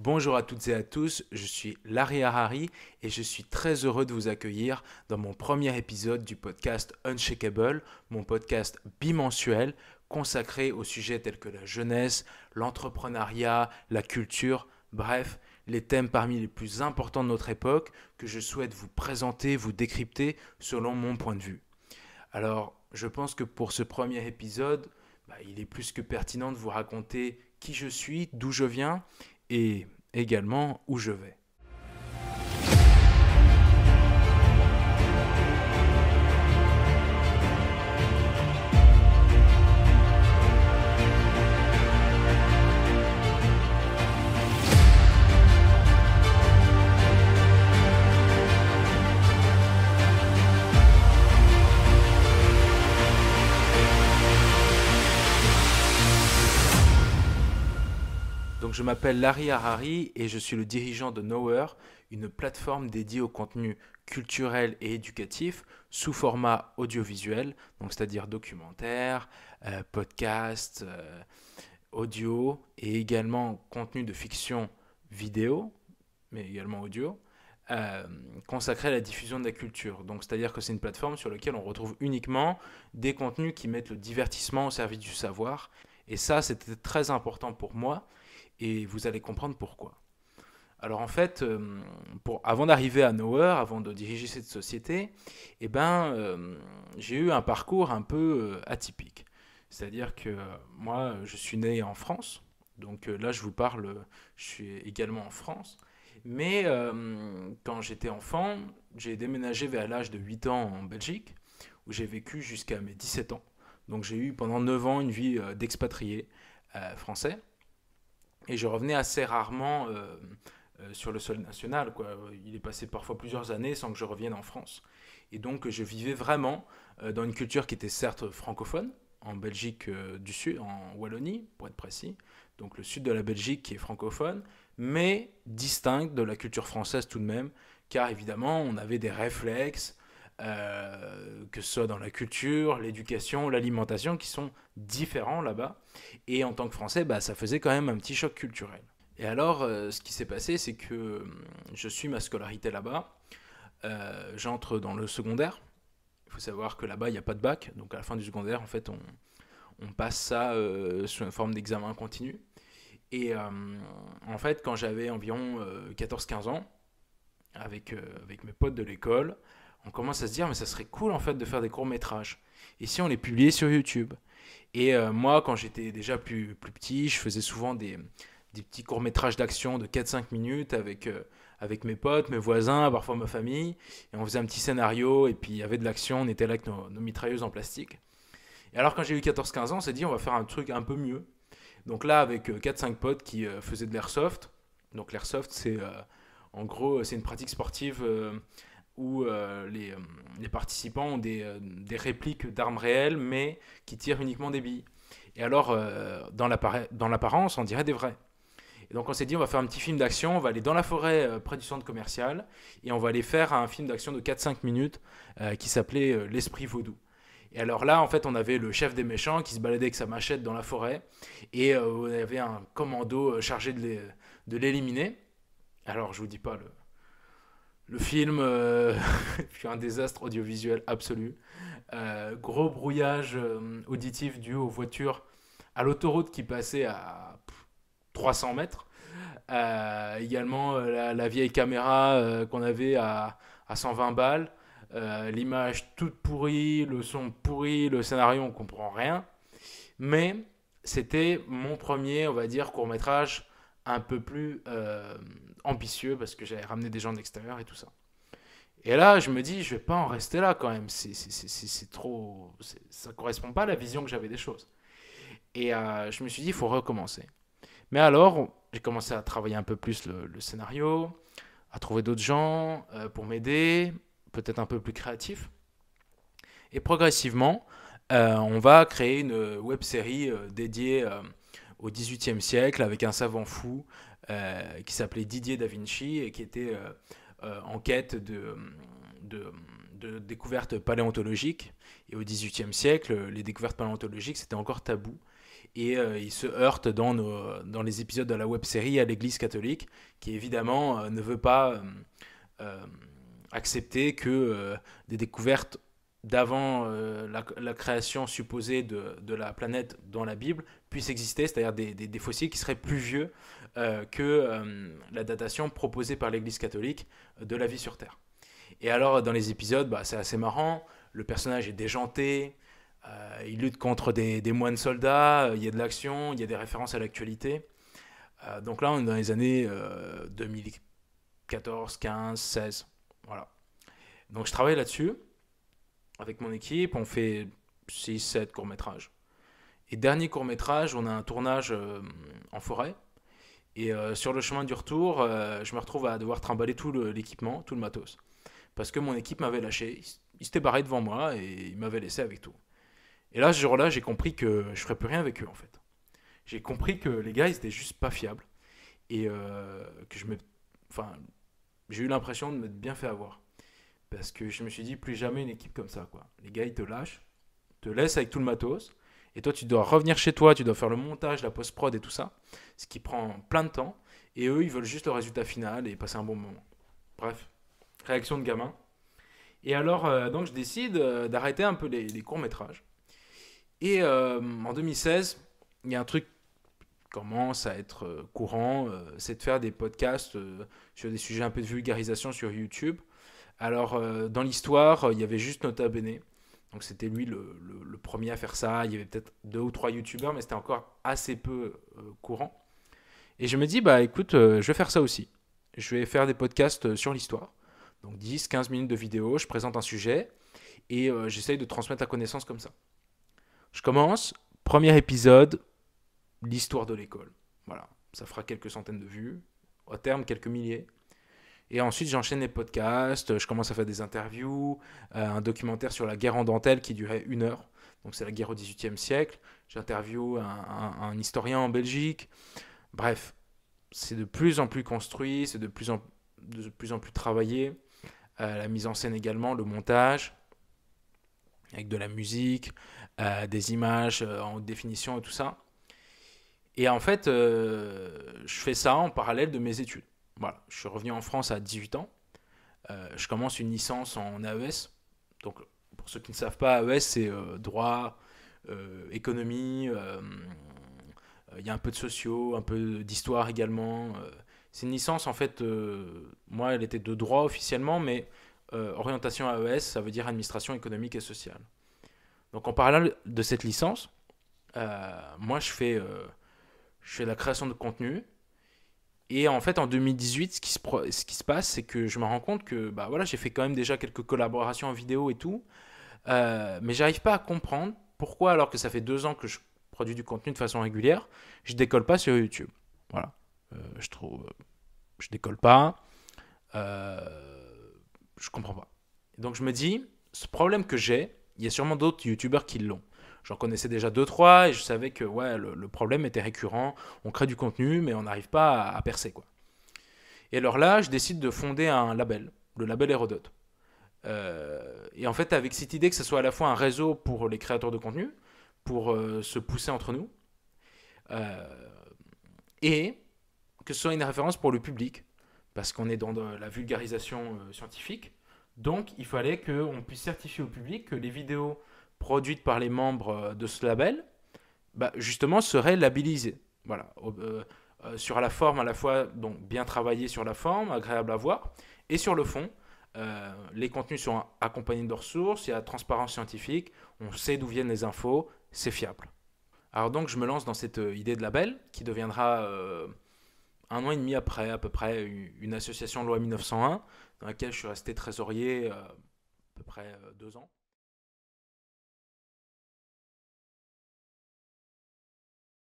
Bonjour à toutes et à tous, je suis Larry Harari et je suis très heureux de vous accueillir dans mon premier épisode du podcast Unshakable, mon podcast bimensuel consacré aux sujets tels que la jeunesse, l'entrepreneuriat, la culture, bref, les thèmes parmi les plus importants de notre époque que je souhaite vous présenter, vous décrypter selon mon point de vue. Alors, je pense que pour ce premier épisode, il est plus que pertinent de vous raconter qui je suis, d'où je viens et également où je vais. Donc je m'appelle Larry Harari et je suis le dirigeant de Knower, une plateforme dédiée au contenu culturel et éducatif sous format audiovisuel, donc c'est-à-dire documentaire, podcast, audio et également contenu de fiction vidéo, mais également audio, euh, consacré à la diffusion de la culture. Donc c'est-à-dire que c'est une plateforme sur laquelle on retrouve uniquement des contenus qui mettent le divertissement au service du savoir. Et ça, c'était très important pour moi et vous allez comprendre pourquoi. Alors en fait, avant d'arriver à Knower, avant de diriger cette société, j'ai eu un parcours un peu atypique. C'est-à-dire que moi, je suis né en France, donc là je vous parle, je suis également en France. Mais quand j'étais enfant, j'ai déménagé vers l'âge de 8 ans en Belgique, où j'ai vécu jusqu'à mes 17 ans. Donc j'ai eu pendant 9 ans une vie d'expatrié français. Et je revenais assez rarement sur le sol national, quoi. Il est passé parfois plusieurs années sans que je revienne en France. Et donc je vivais vraiment dans une culture qui était certes francophone, en Belgique du Sud, en Wallonie pour être précis, donc le sud de la Belgique qui est francophone, mais distincte de la culture française tout de même, car évidemment on avait des réflexes, que ce soit dans la culture, l'éducation, l'alimentation, qui sont différents là-bas. Et en tant que Français, ça faisait quand même un petit choc culturel. Et alors, ce qui s'est passé, c'est que je suis ma scolarité là-bas. J'entre dans le secondaire. Il faut savoir que là-bas, il n'y a pas de bac. Donc à la fin du secondaire, en fait, on passe ça sous une forme d'examen continu. Et en fait, quand j'avais environ 14-15 ans, avec mes potes de l'école, on commence à se dire, mais ça serait cool en fait de faire des courts-métrages. Et si on les publiait sur YouTube? Et moi, quand j'étais déjà plus petit, je faisais souvent des petits courts-métrages d'action de 4-5 minutes avec mes potes, mes voisins, parfois ma famille. Et on faisait un petit scénario, et puis il y avait de l'action, on était là avec nos mitrailleuses en plastique. Et alors, quand j'ai eu 14-15 ans, on s'est dit, on va faire un truc un peu mieux. Donc là, avec 4-5 potes qui faisaient de l'airsoft. Donc l'airsoft, en gros, c'est une pratique sportive où les participants ont des répliques d'armes réelles, mais qui tirent uniquement des billes. Et alors, dans l'apparence, on dirait des vrais. Et donc on s'est dit, on va faire un petit film d'action, on va aller dans la forêt près du centre commercial, et on va aller faire un film d'action de 4-5 minutes qui s'appelait L'Esprit Vaudou. Et alors là, en fait, on avait le chef des méchants qui se baladait avec sa machette dans la forêt, et on avait un commando chargé de l'éliminer. Alors, je vous dis pas, le film fut un désastre audiovisuel absolu. Gros brouillage auditif dû aux voitures à l'autoroute qui passait à 300 mètres. Également, la vieille caméra qu'on avait à 120 balles. L'image toute pourrie, le son pourri, le scénario, on comprend rien. Mais c'était mon premier, on va dire, court-métrage un peu plus ambitieux parce que j'avais ramené des gens de l'extérieur et tout ça. Et là, je me dis, je vais pas en rester là quand même. C'est trop. Ça correspond pas à la vision que j'avais des choses. Et je me suis dit, il faut recommencer. Mais alors, j'ai commencé à travailler un peu plus le scénario, à trouver d'autres gens pour m'aider, peut-être un peu plus créatif. Et progressivement, on va créer une web série dédiée au XVIIIe siècle avec un savant fou qui s'appelait Didier da Vinci et qui était en quête de, de découvertes paléontologiques. Et au XVIIIe siècle, les découvertes paléontologiques, c'était encore tabou. et il se heurte dans les épisodes de la web-série à l'Église catholique, qui évidemment ne veut pas euh, accepter que des découvertes d'avant la création supposée de la planète dans la Bible puissent exister, c'est-à-dire des fossiles qui seraient plus vieux que la datation proposée par l'Église catholique de la vie sur Terre. Et alors, dans les épisodes, bah, c'est assez marrant. Le personnage est déjanté, il lutte contre des moines soldats, il y a de l'action, il y a des références à l'actualité. Donc là, on est dans les années 2014, 15, 16. Voilà. Donc je travaille là-dessus avec mon équipe, on fait 6, 7 courts-métrages. Et dernier court-métrage, on a un tournage en forêt. Et sur le chemin du retour, je me retrouve à devoir trimballer tout l'équipement, tout le matos. Parce que mon équipe m'avait lâché. Ils s'étaient barrés devant moi et ils m'avaient laissé avec tout. Et là, ce jour-là, j'ai compris que je ferais plus rien avec eux, en fait. J'ai compris que les gars, ils étaient juste pas fiables. Et que enfin, j'ai eu l'impression de m'être bien fait avoir. Parce que je me suis dit, plus jamais une équipe comme ça, quoi. Les gars, ils te lâchent, te laissent avec tout le matos. Et toi, tu dois revenir chez toi, tu dois faire le montage, la post-prod et tout ça. Ce qui prend plein de temps. Et eux, ils veulent juste le résultat final et passer un bon moment. Bref, réaction de gamin. Et alors, donc, je décide d'arrêter un peu les courts-métrages. Et en 2016, il y a un truc qui commence à être courant, c'est de faire des podcasts sur des sujets un peu de vulgarisation sur YouTube. Alors, dans l'histoire, il y avait juste Nota Bene. Donc, c'était lui le premier à faire ça. Il y avait peut-être 2 ou 3 YouTubeurs, mais c'était encore assez peu courant. Et je me dis, bah écoute, je vais faire ça aussi. Je vais faire des podcasts sur l'histoire. Donc, 10, 15 minutes de vidéo, je présente un sujet et j'essaye de transmettre la connaissance comme ça. Je commence, premier épisode, l'histoire de l'école. Voilà, ça fera quelques centaines de vues, au terme quelques milliers. Et ensuite, j'enchaîne les podcasts, je commence à faire des interviews, un documentaire sur la guerre en dentelle qui durait 1 heure. Donc c'est la guerre au XVIIIe siècle. J'interviewe un historien en Belgique. Bref, c'est de plus en plus construit, c'est de plus en plus travaillé. La mise en scène également, le montage, avec de la musique, des images en haute définition et tout ça. Et en fait, je fais ça en parallèle de mes études. Voilà, je suis revenu en France à 18 ans. Je commence une licence en AES. Donc, pour ceux qui ne savent pas, AES, c'est droit, économie, il y a un peu de sociaux, un peu d'histoire également. C'est une licence, en fait, moi, elle était de droit officiellement, mais orientation AES, ça veut dire administration économique et sociale. Donc, en parallèle de cette licence, moi, je fais de la création de contenu. Et en fait, en 2018, ce qui se passe, c'est que je me rends compte que bah, voilà, j'ai fait quand même déjà quelques collaborations en vidéo et tout. Mais j'arrive pas à comprendre pourquoi, alors que ça fait 2 ans que je produis du contenu de façon régulière, je décolle pas sur YouTube. Voilà. Je trouve. Je décolle pas. Je comprends pas. Donc je me dis, ce problème que j'ai, il y a sûrement d'autres YouTubeurs qui l'ont. J'en connaissais déjà 2, 3 et je savais que ouais, le problème était récurrent. On crée du contenu, mais on n'arrive pas à percer, quoi. Et alors là, je décide de fonder un label, le label Hérodote. Et en fait, avec cette idée que ce soit à la fois un réseau pour les créateurs de contenu, pour se pousser entre nous, euh, et que ce soit une référence pour le public, parce qu'on est dans de la vulgarisation scientifique. Donc, il fallait qu'on puisse certifier au public que les vidéos produites par les membres de ce label, bah, justement, seraient labellisées. Voilà. Sur la forme, à la fois, donc bien travaillé sur la forme, agréable à voir, et sur le fond, les contenus sont accompagnés de ressources, il y a transparence scientifique, on sait d'où viennent les infos, c'est fiable. Alors donc, je me lance dans cette idée de label qui deviendra 1 an et demi après, à peu près, une association loi 1901, dans laquelle je suis resté trésorier à peu près 2 ans.